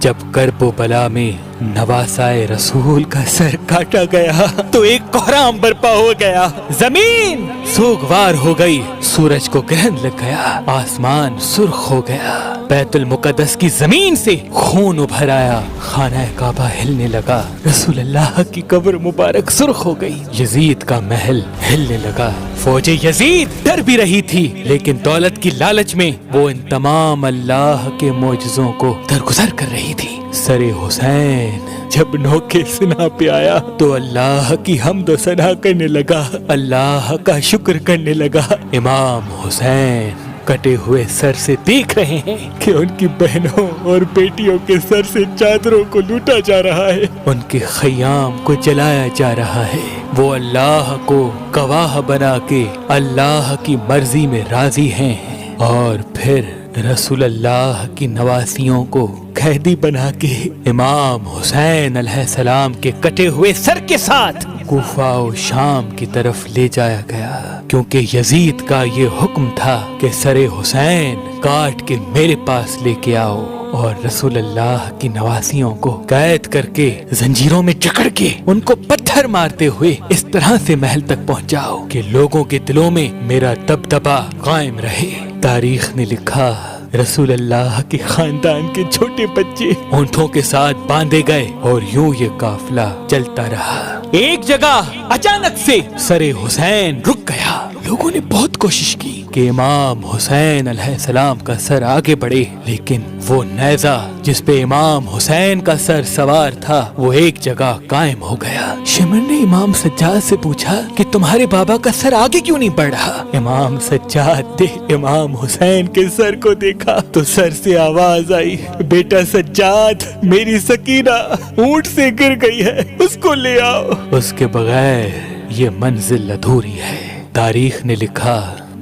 जब कर्ब बला में नवासाए रसूल का सर काटा गया तो एक कोहराम बरपा हो गया, जमीन सोगवार हो गई, सूरज को ग्रहण लग गया, आसमान सुर्ख हो गया, बैतुल मुकद्दस की जमीन से खून उभर आया, खाना काबा हिलने लगा, रसूल अल्लाह की कब्र मुबारक सुर्ख हो गई, यजीद का महल हिलने लगा। फौजे यजीद डर भी रही थी, लेकिन दौलत की लालच में वो इन तमाम अल्लाह के मौजज़ों को दरगुजर कर रही थी। सरे हुसैन जब नौके सिना पे आया तो अल्लाह की हम्द सना करने लगा, अल्लाह का शुक्र करने लगा। इमाम हुसैन कटे हुए सर से देख रहे हैं कि उनकी बहनों और बेटियों के सर से चादरों को लूटा जा रहा है, उनके खयाम को जलाया जा रहा है। वो अल्लाह को गवाह बना के अल्लाह की मर्जी में राजी हैं और फिर रसूल अल्लाह की नवासियों को कैदी बना के इमाम हुसैन अलैहिस्सलाम के कटे हुए सर के साथ कूफा और शाम की तरफ ले जाया गया, क्योंकि यजीद का ये हुक्म था कि सरे हुसैन काट के मेरे पास लेके आओ और रसूल अल्लाह की नवासियों को कैद करके जंजीरों में जकड़ के उनको पत्थर मारते हुए इस तरह से महल तक पहुंचाओ कि लोगों के दिलों में मेरा दबदबा कायम रहे। तारीख ने लिखा, रसूल अल्लाह के खानदान के छोटे बच्चे ऊंटों के साथ बांधे गए और यूं ये काफिला चलता रहा। एक जगह अचानक से सरे हुसैन रुक गया। लोगों ने बहुत कोशिश की कि इमाम हुसैन अलैहिस्सलाम का सर आगे बढ़े, लेकिन वो नेज़ा जिस पे इमाम हुसैन का सर सवार था वो एक जगह कायम हो गया। शिमर ने इमाम सज्जाद से पूछा कि तुम्हारे बाबा का सर आगे क्यों नहीं बढ़ रहा? इमाम सज्जाद ने इमाम हुसैन के सर को देखा तो सर से आवाज आई, बेटा सज्जाद, मेरी सकीना ऊंट से गिर गई है, उसको ले आओ। उसके बगैर ये मंजिल अधूरी है। तारीख ने लिखा,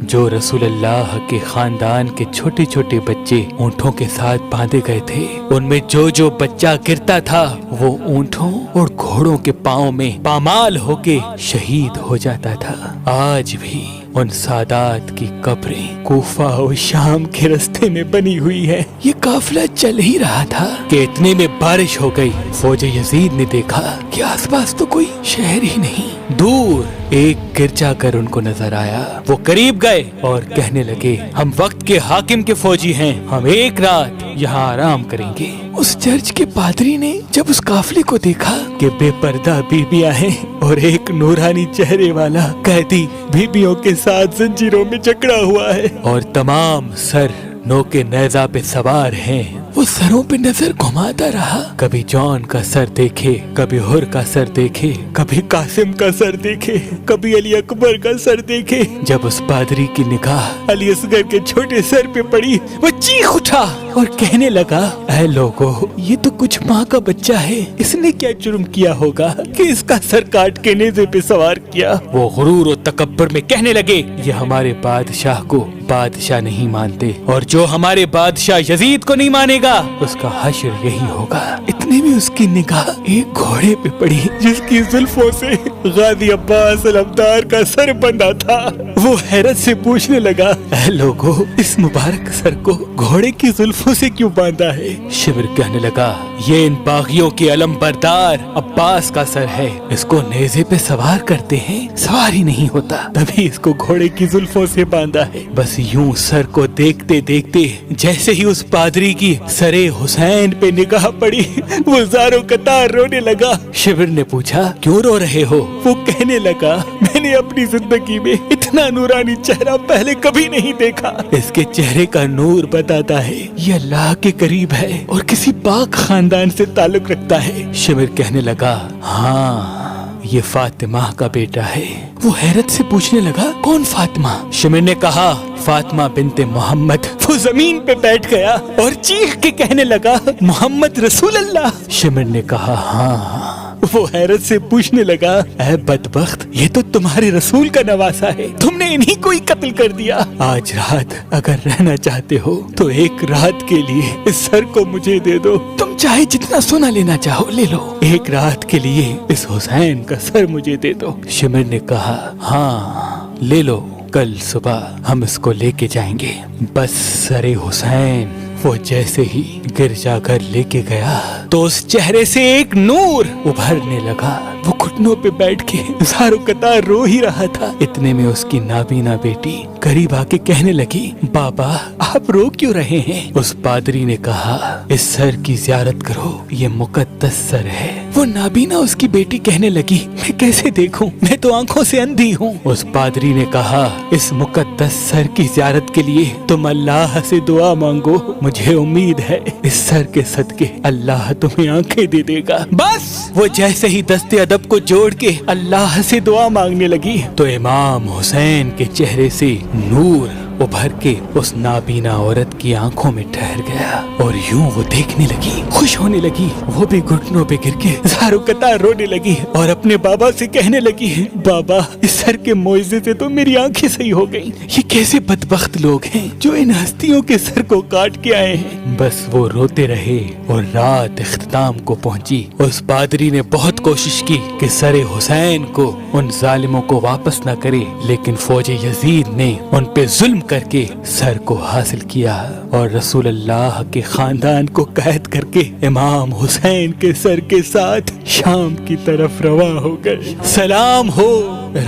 जो रसूल अल्लाह के खानदान के छोटे छोटे बच्चे ऊँटों के साथ बांधे गए थे, उनमें जो जो बच्चा गिरता था वो ऊँटों और घोड़ों के पाँव में पामाल होके शहीद हो जाता था। आज भी उन सादात की कब्रें कूफा और शाम के रास्ते में बनी हुई है। ये काफिला चल ही रहा था कि इतने में बारिश हो गई। फौजे यजीद ने देखा कि आसपास तो कोई शहर ही नहीं। दूर एक गिरजाघर उनको नजर आया। वो करीब गए और कहने लगे, हम वक्त के हाकिम के फौजी हैं, हम एक रात यहाँ आराम करेंगे। उस चर्च के पादरी ने जब उस काफिले को देखा कि बेपर्दा बीबियां हैं और एक नूरानी चेहरे वाला कैदी बीबियों के साथ जंजीरों में जकड़ा हुआ है और तमाम सर नौके नेज़ा पे सवार हैं, वो सरों पे नजर घुमाता रहा। कभी जॉन का सर देखे, कभी हुर का सर देखे, कभी कासिम का सर देखे, कभी अली अकबर का सर देखे। जब उस पादरी की निगाह अली असगर के छोटे सर पे पड़ी, वो चीख उठा और कहने लगा, ऐ लोगों, ये तो कुछ माँ का बच्चा है, इसने क्या जुर्म किया होगा कि इसका सर काट के नेज़े पे सवार किया। वो गुरूर और तकब्बुर में कहने लगे, ये हमारे बादशाह को बादशाह नहीं मानते और जो हमारे बादशाह यजीद को नहीं मानेगा उसका हश्र यही होगा। इतने में उसकी निगाह एक घोड़े पे पड़ी जिसकी जुल्फों से गाजी अब्बास अलमदार का सर बंधा था। वो हैरत से पूछने लगा, ऐ लोगों, इस मुबारक सर को घोड़े की जुल्फों से क्यों बांधा है? शिविर कहने लगा, ये इन बागियों के अलम बरदार अब्बास का सर है, इसको नेज़े पे सवार करते हैं, सवार ही नहीं होता, तभी इसको घोड़े की जुल्फों से बांधा है। बस यूं सर को देखते देखते जैसे ही उस पादरी की सरे हुसैन पे निगाह पड़ी, वो ज़ारो कतार रोने लगा। शिविर ने पूछा, क्यों रो रहे हो? वो कहने लगा, मैंने अपनी जिंदगी में इतना नूरानी चेहरा पहले कभी नहीं देखा। इसके चेहरे का नूर बताता है ये अल्लाह के करीब है और किसी पाक खानदान से ताल्लुक रखता है। शिविर कहने लगा, हाँ, ये फातिमा का बेटा है। वो हैरत से पूछने लगा, कौन फातिमा? शिमिर ने कहा, फातिमा बिनते मोहम्मद। वो जमीन पे बैठ गया और चीख के कहने लगा, मोहम्मद रसूल अल्लाह। शिमिर ने कहा, हाँ। वो हैरत से पूछने लगा, ऐ बदबख्त, ये तो तुम्हारे रसूल का नवासा है, तुमने इन्हीं को ही कत्ल कर दिया। आज रात अगर रहना चाहते हो तो एक रात के लिए इस सर को मुझे दे दो, तुम चाहे जितना सोना लेना चाहो ले लो, एक रात के लिए इस हुसैन का सर मुझे दे दो। शिमिर ने कहा, हाँ ले लो, कल सुबह हम इसको लेके जाएंगे। बस सरे हुसैन وہ جیسے ہی گرجا گھر لے کے گیا تو اس چہرے سے ایک نور ابھرنے لگا۔ وہ گھٹنوں پہ بیٹھ کے زارو قطار رو ہی رہا تھا۔ اتنے میں اس کی نابینا بیٹی قریب آ کے کہنے لگی، بابا آپ رو کیوں رہے ہیں؟ اس پادری نے کہا، اس سر کی زیارت کرو، یہ مقدس سر ہے۔ وہ نابینا اس کی بیٹی کہنے لگی، میں کیسے دیکھوں، میں تو آنکھوں سے اندھی ہوں۔ اس پادری نے کہا، اس مقدس سر کی زیارت کے لیے تم اللہ سے دعا مانگو، مجھے امید ہے اس سر کے صدقے اللہ تمہیں آنکھیں دے دے گا۔ بس وہ جیسے ہی دست ادب کو جوڑ کے اللہ سے دعا مانگنے لگی تو امام حسین کے چہرے سے نور ابھر کے اس نابینا عورت کی آنکھوں میں ٹھہر گیا اور یوں وہ دیکھنے لگی، خوش ہونے لگی۔ وہ بھی گھٹنوں پہ گر کے زارو قطار رونے لگی اور اپنے بابا سے کہنے لگی، بابا اس سر کے معجزے سے تو میری آنکھیں صحیح ہو گئی۔ یہ کیسے بدبخت لوگ ہیں جو ان ہستیوں کے سر کو کاٹ کے آئے ہیں۔ بس وہ روتے رہے اور رات اختتام کو پہنچی۔ اس پادری نے بہت کوشش کی کہ سر حسین کو ان ظالموں کو واپس نہ کرے، لیکن فوج یزید نے ان پہ ظلم کر کے سر کو حاصل کیا اور رسول اللہ کے خاندان کو قید کر کے امام حسین کے سر کے ساتھ شام کی طرف رواں ہو گئے۔ سلام ہو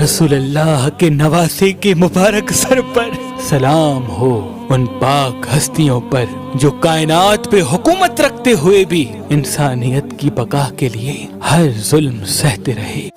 رسول اللہ کے نواسے کے مبارک سر پر، سلام ہو ان پاک ہستیوں پر جو کائنات پہ حکومت رکھتے ہوئے بھی انسانیت کی بقا کے لیے ہر ظلم سہتے رہے۔